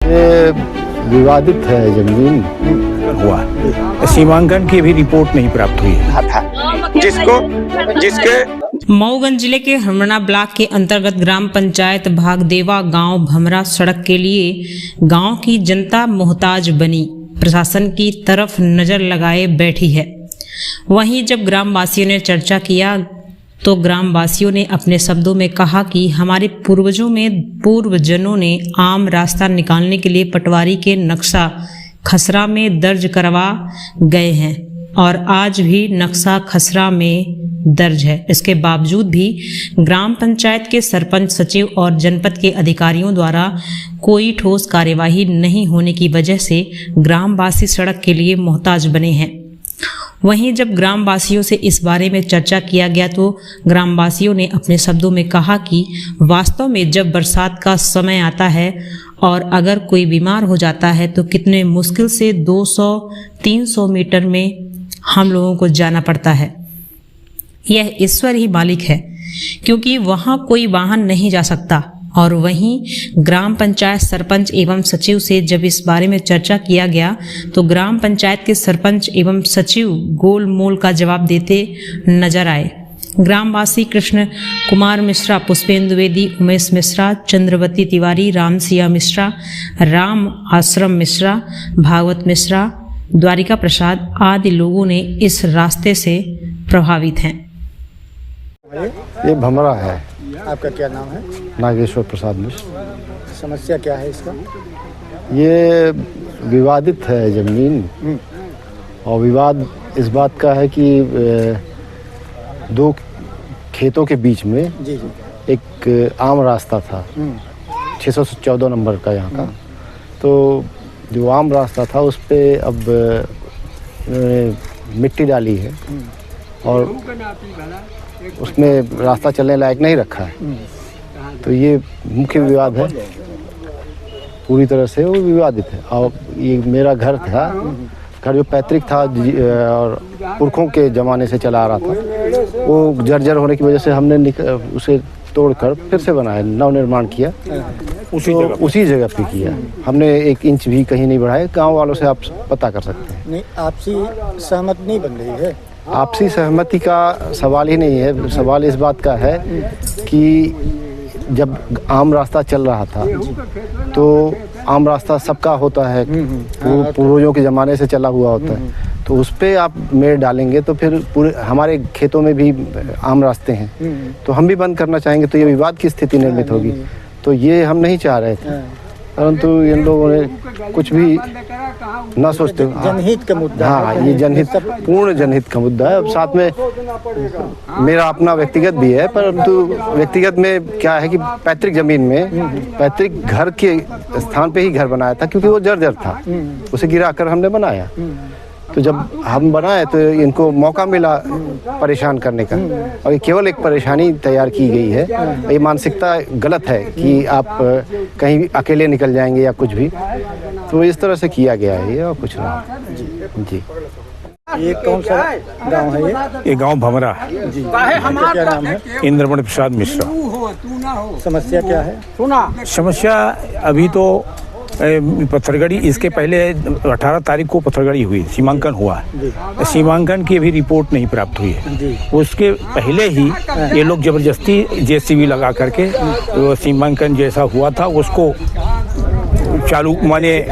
ये विवादित है जमीन हुआ। सीमांकन की भी रिपोर्ट नहीं प्राप्त हुई है। जिसके मऊगंज जिले के हरमना ब्लॉक के अंतर्गत ग्राम पंचायत भागदेवा गांव भमरा सड़क के लिए गांव की जनता मोहताज बनी, प्रशासन की तरफ नजर लगाए बैठी है। वहीं जब ग्रामवासियों ने चर्चा किया तो ग्रामवासियों ने अपने शब्दों में कहा कि हमारे पूर्वजनों ने आम रास्ता निकालने के लिए पटवारी के नक्शा खसरा में दर्ज करवा गए हैं और आज भी नक्शा खसरा में दर्ज है। इसके बावजूद भी ग्राम पंचायत के सरपंच, सचिव और जनपद के अधिकारियों द्वारा कोई ठोस कार्यवाही नहीं होने की वजह से ग्रामवासी सड़क के लिए मोहताज बने हैं। वहीं जब ग्रामवासियों से इस बारे में चर्चा किया गया तो ग्रामवासियों ने अपने शब्दों में कहा कि वास्तव में जब बरसात का समय आता है और अगर कोई बीमार हो जाता है तो कितने मुश्किल से 200-300 मीटर में हम लोगों को जाना पड़ता है। यह ईश्वर ही मालिक है, क्योंकि वहाँ कोई वाहन नहीं जा सकता। और वहीं ग्राम पंचायत सरपंच एवं सचिव से जब इस बारे में चर्चा किया गया तो ग्राम पंचायत के सरपंच एवं सचिव गोल मोल का जवाब देते नजर आए। ग्रामवासी कृष्ण कुमार मिश्रा, पुष्पेंदु द्विवेदी, उमेश मिश्रा, चंद्रवती तिवारी, रामसिया मिश्रा, राम आश्रम मिश्रा, भागवत मिश्रा, द्वारिका प्रसाद आदि लोगों ने इस रास्ते से प्रभावित हैं। ये भमरा है। आपका क्या नाम है? नागेश्वर प्रसाद मिश्र। समस्या क्या है इसका? ये विवादित है जमीन, और विवाद इस बात का है कि दो खेतों के बीच में जी एक आम रास्ता था 614 नंबर का यहाँ का। तो जो आम रास्ता था उस पे अब मिट्टी डाली है और उसमें रास्ता चलने लायक नहीं रखा है। तो ये मुख्य विवाद है, पूरी तरह से वो विवादित है। और ये मेरा घर था, घर जो पैतृक था और पुरखों के ज़माने से चला आ रहा था, वो जर्जर होने की वजह से हमने उसे तोड़कर फिर से बनाया, नव निर्माण किया। उसी जगह पे किया हमने, 1 इंच भी कहीं नहीं बढ़ाया। गांव वालों से आप पता कर सकते हैं। नहीं, आपसी सहमत नहीं बन रही है। आपसी सहमति का सवाल ही नहीं है। सवाल इस बात का है कि जब आम रास्ता चल रहा था तो आम रास्ता सबका होता है, वो पूर्वजों के ज़माने से चला हुआ होता है। तो उस पर आप मेड़ डालेंगे तो फिर पूरे हमारे खेतों में भी आम रास्ते हैं, तो हम भी बंद करना चाहेंगे तो ये विवाद की स्थिति निर्मित होगी। तो ये हम नहीं चाह रहे थे, परंतु इन लोगों ने कुछ भी ना सोचते। जनहित का मुद्दा। हाँ, ये जनहित, पूर्ण जनहित का मुद्दा है। अब साथ में मेरा अपना व्यक्तिगत भी है, परंतु व्यक्तिगत में क्या है कि पैतृक जमीन में पैतृक घर के स्थान पे ही घर बनाया था, क्योंकि वो जर्जर था, उसे गिराकर हमने बनाया। तो जब हम बनाए तो इनको मौका मिला परेशान करने का, और ये केवल एक परेशानी तैयार की गई है। ये मानसिकता गलत है कि आप कहीं भी अकेले निकल जाएंगे या कुछ भी, तो इस तरह से किया गया है ये, और कुछ नहीं। जी, ये कौन सा गांव है? ये गांव भमरा जी, आपका क्या नाम है? इंद्रमणि प्रसाद मिश्रा। समस्या क्या है? समस्या अभी तो पत्थरगड़ी, इसके पहले 18 तारीख को पत्थरगड़ी हुई, सीमांकन हुआ। सीमांकन की भी रिपोर्ट नहीं प्राप्त हुई है। उसके पहले ही ये लोग जबरदस्ती जेसीबी लगा करके सीमांकन जैसा हुआ था उसको चालू, माने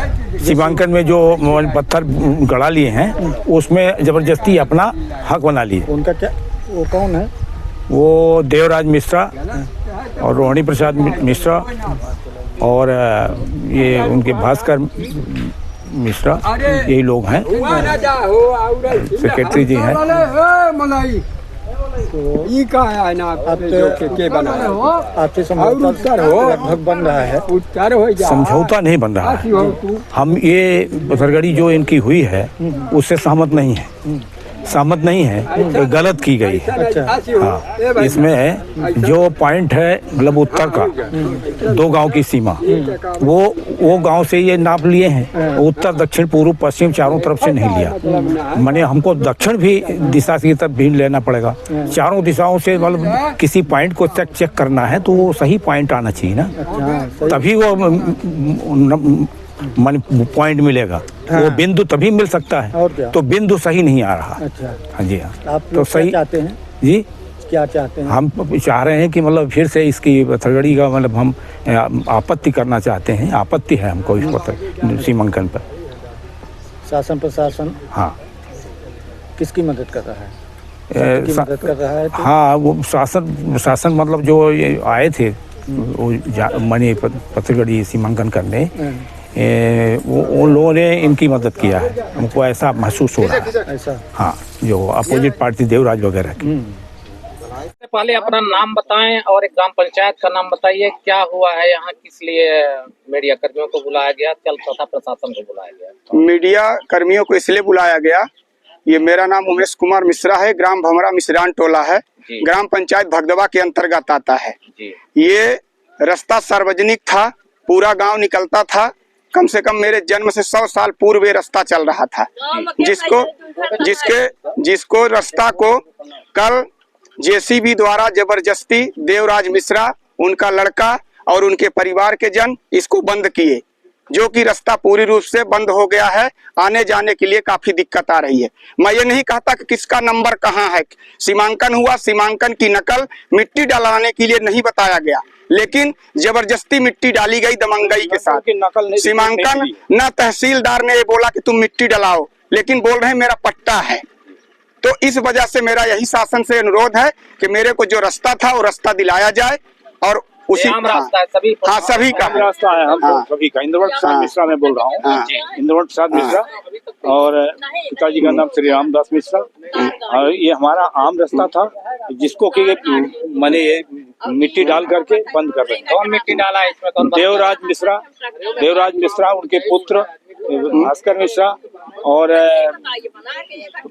सीमांकन में जो पत्थर गड़ा लिए हैं उसमें जबरदस्ती अपना हक बना लिए। उनका क्या, वो कौन है? वो देवराज मिश्रा और रोहिणी प्रसाद मिश्रा और ये उनके भास्कर मिश्रा, यही लोग हैं, सेक्रेटरी जी हैं। आपसे समझौता लगभग बन रहा है? समझौता नहीं बन रहा है। हम ये पत्थरगड़ी जो इनकी हुई है उससे सहमत नहीं है, गलत की गई है। हाँ, इसमें जो पॉइंट है मतलब उत्तर का 2 गांव की सीमा, वो गांव से ये नाप लिए हैं, उत्तर दक्षिण पूर्व पश्चिम चारों तरफ से नहीं लिया। माने हमको दक्षिण भी दिशा की तरफ भी लेना पड़ेगा, चारों दिशाओं से। मतलब किसी पॉइंट को चेक करना है तो वो सही पॉइंट आना चाहिए ना, तभी वो मन पॉइंट मिलेगा। हाँ। वो बिंदु तभी मिल सकता है। और क्या? तो बिंदु सही नहीं आ रहा। अच्छा, हाँ जी हाँ। आप तो लोग क्या सही चाहते हैं? जी, क्या चाहते हैं? हम चाह रहे हैं कि मतलब फिर से इसकी पत्थरगड़ी का मतलब हम आपत्ति करना चाहते हैं। आपत्ति है हमको इस पत्थर सीमांकन पर। शासन प्रशासन हाँ किसकी मदद कर रहा है? सबकी मदद कर रहा है तो? हाँ, वो शासन मतलब जो ये आए थे वो माने पत्थरगड़ी सीमांकन करने, वो उन लोगों ने इनकी मदद किया है। हमको ऐसा महसूस हो रहा है। ऐसा? हाँ, जो अपोजिट पार्टी देवराज वगैरह की। पहले अपना नाम बताएं और एक ग्राम पंचायत का नाम बताइए। क्या हुआ है यहाँ, किस लिए मीडिया कर्मियों को बुलाया गया, कल तथा प्रशासन को बुलाया गया? मीडिया कर्मियों को इसलिए बुलाया गया, ये मेरा नाम उमेश कुमार मिश्रा है, ग्राम भमरा मिश्रान टोला है, ग्राम पंचायत भगदवा के अंतर्गत आता है। ये रास्ता सार्वजनिक था, पूरा गांव निकलता था। कम से कम मेरे जन्म से 100 साल पूर्व ये रास्ता चल रहा था, जिसको रास्ता को कल जेसीबी द्वारा जबरदस्ती देवराज मिश्रा, उनका लड़का और उनके परिवार के जन इसको बंद किए, जो कि रास्ता पूरी रूप से बंद हो गया है। आने जाने के लिए काफी दिक्कत आ रही है। मैं ये नहीं कहता कि किसका नंबर कहाँ है। सीमांकन हुआ, सीमांकन की नकल मिट्टी डलाने के लिए नहीं बताया गया, लेकिन जबरदस्ती मिट्टी डाली गई दमंगई के साथ। सीमांकन न तहसीलदार ने ये बोला कि तुम मिट्टी डलाओ, लेकिन बोल रहे हैं मेरा पट्टा है। तो इस वजह से मेरा यही शासन से अनुरोध है कि मेरे को जो रास्ता था वो रास्ता दिलाया जाए। और उसी रास्ता है सभी, हाँ सभी का रास्ता है, हम सभी का। इंद्रवत प्रसाद मिश्रा मैं बोल रहा हूँ। इंद्रवत प्रसाद मिश्रा और पिताजी का नाम श्री रामदास मिश्रा। और ये हमारा आम रास्ता था, जिसको कि मैंने ये मिट्टी डाल करके बंद कर रहे हैं। कौन मिट्टी डाला है इसमें? कौन? देवराज मिश्रा, उनके पुत्र भास्कर मिश्रा और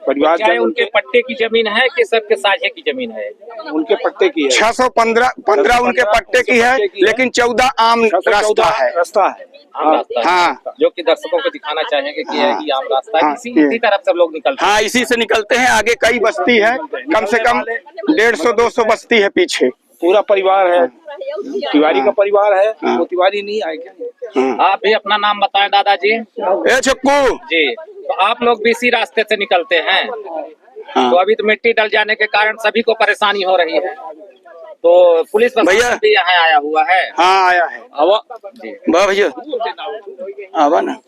परिवार। क्या उनके पट्टे की जमीन है कि सबके साझे की जमीन है? उनके पट्टे की है। 615 उनके पट्टे की है, लेकिन 14 आम रास्ता है। हाँ, जो कि दर्शकों को दिखाना चाहेंगे कि यही आम रास्ता है। इसी तरफ सब लोग निकलते हैं। हाँ, इसी से निकलते हैं। आगे कई बस्ती है, कम से कम 150-200 बस्ती है पीछे। पूरा परिवार है, तिवारी का परिवार है। वो तिवारी नहीं आए क्या? आप भी अपना नाम बताएं दादाजी। ए छक्कू जी, तो आप लोग भी इसी रास्ते से निकलते हैं। तो अभी तो मिट्टी डल जाने के कारण सभी को परेशानी हो रही है। तो पुलिस प्रशासन भी यहाँ आया हुआ है? हाँ, आया है। अब भैया आवा ना।